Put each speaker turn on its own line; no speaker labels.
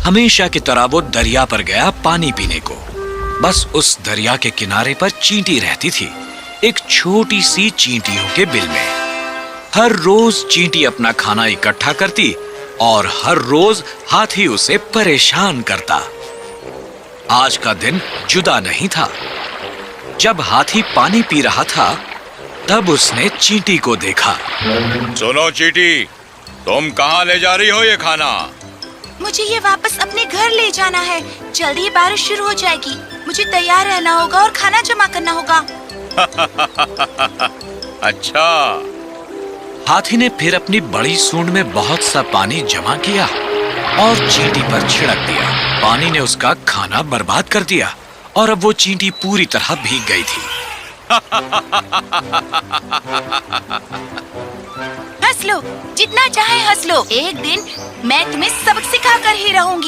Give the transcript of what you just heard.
हमेशा की तरह वो दरिया पर गया पानी पीने को। बस उस दरिया के किनारे पर चींटी रहती थी, एक छोटी सी चींटियों के बिल में। हर रोज चींटी अपना खाना इकट्ठा करती और हर रोज हाथी उसे परेशान करता। आज का दिन जुदा नहीं था। जब हाथी पानी पी रहा था, तब उसने चींटी को देखा।
सुनो चींटी, तुम कहाँ ले जा रही हो ये खाना?
मुझे ये वापस अपने घर ले जाना है। जल्दी बारिश शुरू हो जाएगी। मुझे तैयार रहना होगा और खाना जमा करना होगा।
अच्छा।
हाथी ने फिर अपनी बड़ी सूंड में बहुत सा पानी जमा किया और चींटी पर छिड़क दिया। पानी ने उसका खाना बर्बाद कर दिया और अब वो चींटी पूरी तरह भीग गई थी।
हंस लो, जितना चाहे हंस लो। एक दिन मैं तुम्हें सबक सिखा कर ही रहूंगी।